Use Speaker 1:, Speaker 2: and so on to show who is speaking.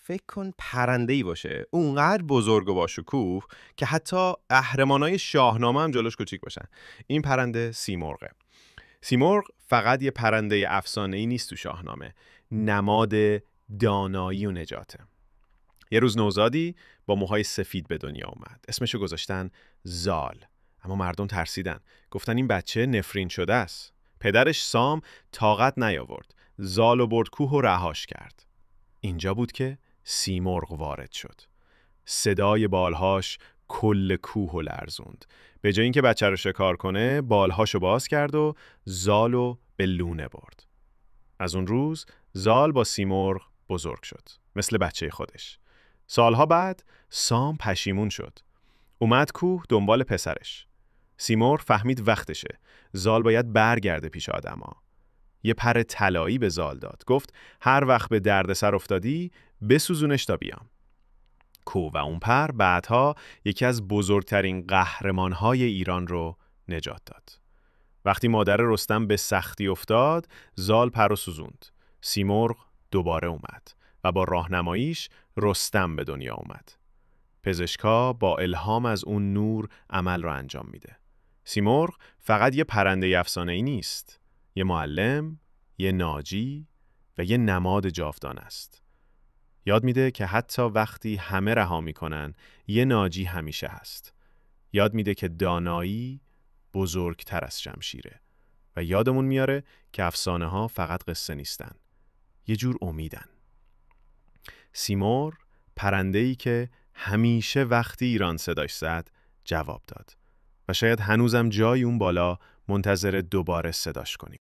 Speaker 1: فکر کن پرنده‌ای باشه اونقدر بزرگ و باشکوه که حتی قهرمانای شاهنامه هم جلوش کوچیک باشن. این پرنده سیمرغه. سیمرغ فقط یه پرنده افسانه‌ای نیست تو شاهنامه، نماد دانایی و نجاته. یه روز نوزادی با موهای سفید به دنیا اومد. اسمشو گذاشتن زال. اما مردم ترسیدن. گفتن این بچه نفرین شده است. پدرش سام طاقت نیاورد. زال و برد کوه و رهاش کرد. اینجا بود که سیمرغ وارد شد. صدای بالهاش کل کوه و لرزوند. به جای اینکه بچه رو شکار کنه، بالهاشو باز کرد و زالو به لونه برد. از اون روز زال با سیمرغ بزرگ شد، مثل بچه خودش. سالها بعد سام پشیمون شد. اومد کوه دنبال پسرش. سیمرغ فهمید وقتشه. زال باید برگرده پیش آدما. یه پر طلایی به زال داد. گفت هر وقت به دردسر افتادی بسوزونش تا بیام. کوه و اون پر بعدها یکی از بزرگترین قهرمانهای ایران رو نجات داد. وقتی مادر رستم به سختی افتاد، زال پر رو سوزوند. سیمرغ دوباره اومد و با راهنماییش رستم به دنیا اومد. پزشکا با الهام از اون نور عمل رو انجام میده. سیمرغ فقط یه پرنده افسانه‌ای نیست، یه معلم، یه ناجی و یه نماد جاودان است. یاد میده که حتی وقتی همه رها میکنن، یه ناجی همیشه هست. یاد میده که دانایی بزرگتر از شمشیره و یادمون میاره که افسانه ها فقط قصه نیستن، یه جور امیدن. سیمرغ پرنده‌ای که همیشه وقتی ایران صداش زد جواب داد و شاید هنوزم جای اون بالا منتظر دوباره صداش کنیم.